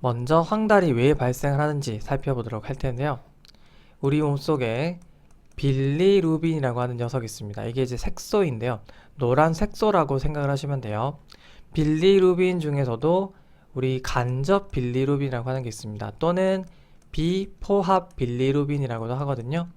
먼저 황달이 왜 발생을 하는지 살펴보도록 할 텐데요. 우리 몸속에 빌리루빈이라고 하는 녀석이 있습니다. 이게 이제 색소인데요. 노란 색소라고 생각을 하시면 돼요. 빌리루빈 중에서도 우리 간접 빌리루빈이라고 하는 게 있습니다. 또는 비포합 빌리루빈이라고도 하거든요.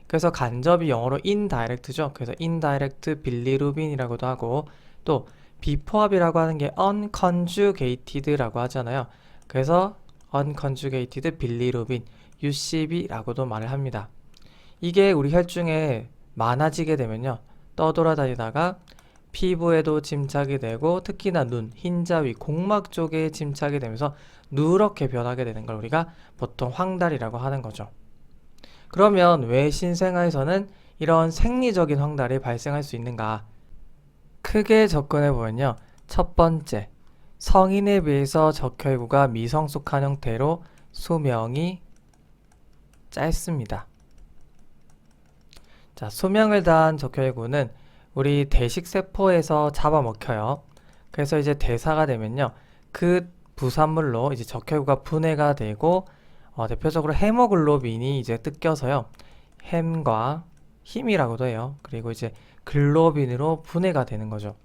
그래서 간접이 영어로 indirect죠. 그래서 indirect 빌리루빈이라고도 하고, 또 비포합이라고 하는 게 unconjugated라고 하잖아요. 그래서 unconjugated 빌리루빈, UCB라고도 말을 합니다. 이게 우리 혈중에 많아지게 되면요, 떠돌아다니다가 피부에도 침착이 되고, 특히나 눈, 흰자 위, 공막 쪽에 침착이 되면서 누렇게 변하게 되는 걸 우리가 보통 황달이라고 하는 거죠. 그러면 왜 신생아에서는 이런 생리적인 황달이 발생할 수 있는가? 크게 접근해 보면요, 첫 번째, 성인에 비해서 적혈구가 미성숙한 형태로 수명이 짧습니다. 자, 수명을 다한 적혈구는 우리 대식세포에서 잡아먹혀요. 그래서 이제 대사가 되면요, 그 부산물로 이제 적혈구가 분해가 되고, 대표적으로 헤모글로빈이 이제 뜯겨서요, 햄과 힘이라고도 해요. 그리고 이제 글로빈으로 분해가 되는 거죠.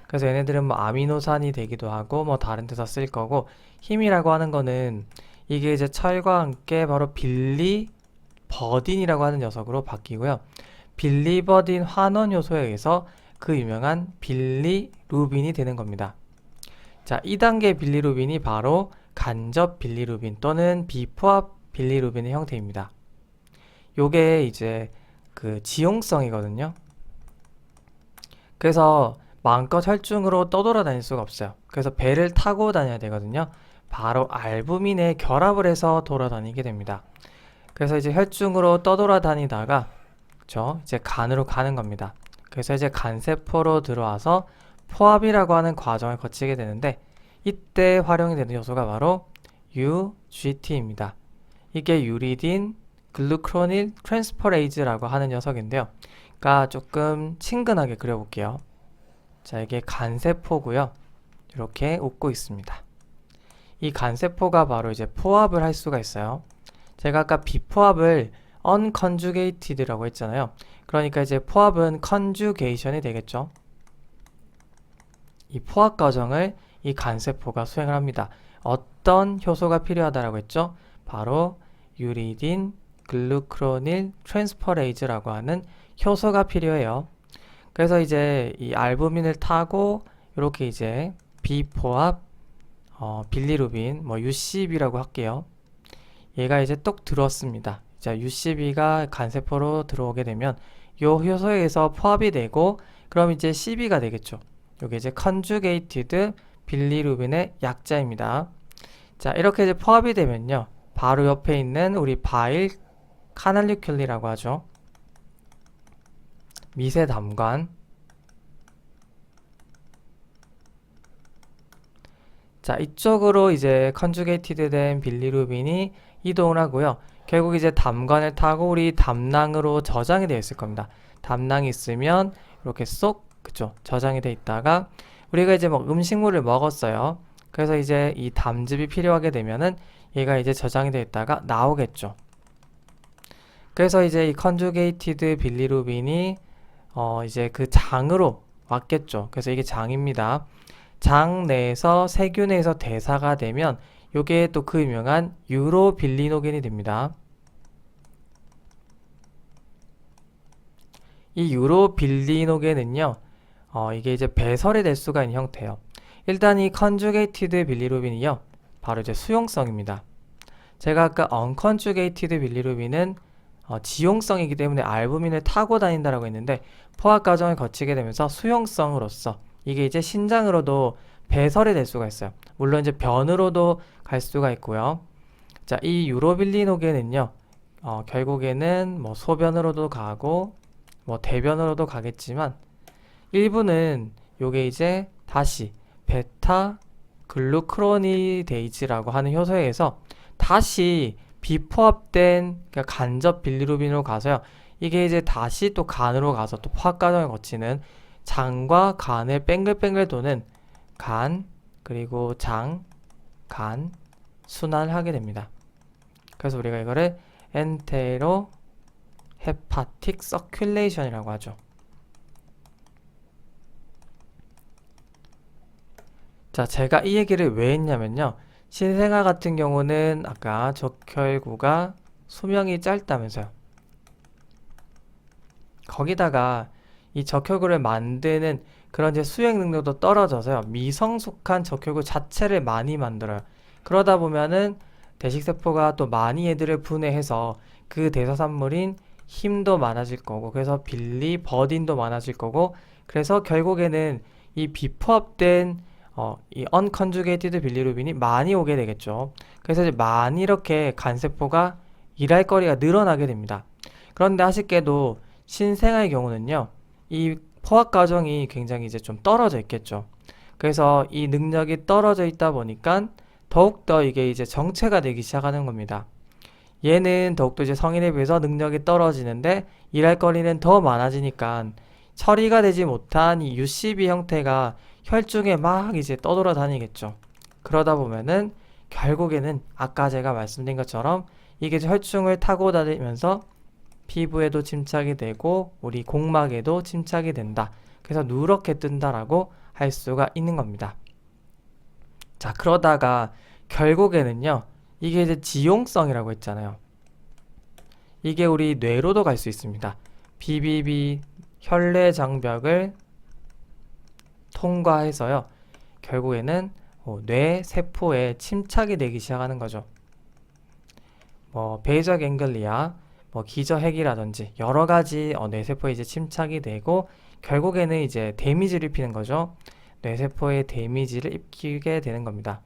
그래서 얘네들은 뭐 아미노산이 되기도 하고 뭐 다른 데서 쓸 거고, 힘이라고 하는 거는 이게 이제 철과 함께 바로 빌리버딘이라고 하는 녀석으로 바뀌고요. 빌리버딘 환원 효소에 의해서 그 유명한 빌리루빈이 되는 겁니다. 자, 2단계 빌리루빈이 바로 간접 빌리루빈 또는 비포합 빌리루빈의 형태입니다. 요게 이제 그 지용성이거든요. 그래서 마음껏 혈중으로 떠돌아다닐 수가 없어요. 그래서 배를 타고 다녀야 되거든요. 바로 알부민에 결합을 해서 돌아다니게 됩니다. 그래서 이제 혈중으로 떠돌아다니다가, 그쵸? 이제 간으로 가는 겁니다. 그래서 이제 간세포로 들어와서 포합이라고 하는 과정을 거치게 되는데, 이때 활용이 되는 요소가 바로 UGT입니다. 이게 유리딘 글루크로닐 트랜스퍼레이즈라고 하는 녀석인데요. 그러니까 조금 친근하게 그려볼게요. 자, 이게 간세포고요. 이렇게 웃고 있습니다. 이 간세포가 바로 이제 포합을 할 수가 있어요. 제가 아까 비포합을 unconjugated라고 했잖아요. 그러니까 이제 포합은 conjugation이 되겠죠. 이 포합 과정을 이 간세포가 수행을 합니다. 어떤 효소가 필요하다라고 했죠? 바로 유리딘 글루크로닐 트랜스퍼레이즈라고 하는 효소가 필요해요. 그래서 이제 이 알부민을 타고 이렇게 이제 비포합 빌리루빈, 뭐 UCB라고 할게요. 얘가 이제 똑 들어왔습니다. 자, UCB가 간세포로 들어오게 되면 요 효소에 의해서 포합이 되고, 그럼 이제 CB가 되겠죠. 요게 이제 conjugated 빌리루빈의 약자입니다. 자, 이렇게 이제 포합이 되면요, 바로 옆에 있는 우리 바일 카날리큘리라고 하죠. 미세담관. 자, 이쪽으로 이제 컨주게이티드 된 빌리루빈이 이동을 하고요. 결국 이제 담관을 타고 우리 담낭으로 저장이 되어 있을 겁니다. 담낭이 있으면 이렇게 쏙, 그쵸, 저장이 되어 있다가 우리가 이제 뭐 음식물을 먹었어요. 그래서 이제 이 담즙이 필요하게 되면은 얘가 이제 저장이 되어 있다가 나오겠죠. 그래서 이제 이 컨주게이티드 빌리루빈이 이제 그 장으로 왔겠죠. 그래서 이게 장입니다. 장 내에서 세균에서 대사가 되면 요게 또 그 유명한 유로빌리노겐이 됩니다. 이 유로빌리노겐은요, 이게 이제 배설이 될 수가 있는 형태예요. 일단 이 컨주게이티드 빌리루빈이요, 바로 이제 수용성입니다. 제가 아까 언컨주게이티드 빌리루빈은 지용성이기 때문에 알부민을 타고 다닌다라고 했는데, 포합 과정을 거치게 되면서 수용성으로서 이게 이제 신장으로도 배설이 될 수가 있어요. 물론 이제 변으로도 갈 수가 있고요. 자, 이 유로빌리노겐은요, 결국에는 뭐 소변으로도 가고 뭐 대변으로도 가겠지만, 일부는 요게 이제 다시 베타 글루크로니데이즈라고 하는 효소에 의해서 다시 비포합된, 그러니까 간접 빌리루빈으로 가서요, 이게 이제 다시 또 간으로 가서 또 포합 과정을 거치는, 장과 간을 뱅글뱅글 도는 간, 그리고 장, 간, 순환을 하게 됩니다. 그래서 우리가 이거를 엔테로 헤파틱 서큘레이션이라고 하죠. 자, 제가 이 얘기를 왜 했냐면요. 신생아 같은 경우는 아까 적혈구가 수명이 짧다면서요. 거기다가 이 적혈구를 만드는 그런 이제 수행 능력도 떨어져서요. 미성숙한 적혈구 자체를 많이 만들어요. 그러다 보면은 대식세포가 또 많이 얘들을 분해해서 그 대사산물인 힘도 많아질 거고, 그래서 빌리버딘도 많아질 거고, 그래서 결국에는 이 비포합된 이 unconjugated 빌리루빈이 많이 오게 되겠죠. 그래서 이제 많이 이렇게 간세포가 일할 거리가 늘어나게 됩니다. 그런데 아쉽게도 신생아의 경우는요, 이 포화 과정이 굉장히 이제 좀 떨어져 있겠죠. 그래서 이 능력이 떨어져 있다 보니까 더욱더 이게 이제 정체가 되기 시작하는 겁니다. 얘는 더욱더 이제 성인에 비해서 능력이 떨어지는데 일할 거리는 더 많아지니까 처리가 되지 못한 이 UCB 형태가 혈중에 막 이제 떠돌아다니겠죠. 그러다 보면은 결국에는 아까 제가 말씀드린 것처럼 이게 혈중을 타고 다니면서 피부에도 침착이 되고 우리 공막에도 침착이 된다. 그래서 누렇게 뜬다라고 할 수가 있는 겁니다. 자, 그러다가 결국에는요, 이게 이제 지용성이라고 했잖아요. 이게 우리 뇌로도 갈 수 있습니다. BBB 혈내 장벽을 통과해서요, 결국에는 뇌 세포에 침착이 되기 시작하는 거죠. 베이저 갱글리아, 기저핵이라든지 여러 가지 뇌세포에 이제 침착이 되고 결국에는 이제 데미지를 입히는 거죠. 뇌세포에 데미지를 입히게 되는 겁니다.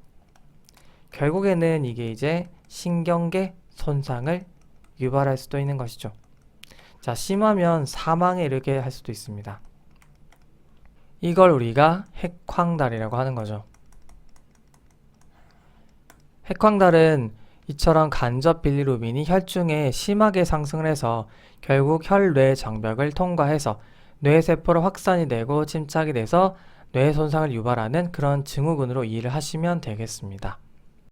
결국에는 이게 이제 신경계 손상을 유발할 수도 있는 것이죠. 자, 심하면 사망에 이르게 할 수도 있습니다. 이걸 우리가 핵황달이라고 하는 거죠. 핵황달은 이처럼 간접 빌리루빈이 혈중에 심하게 상승을 해서 결국 혈뇌 장벽을 통과해서 뇌세포로 확산이 되고 침착이 돼서 뇌 손상을 유발하는 그런 증후군으로 이해를 하시면 되겠습니다.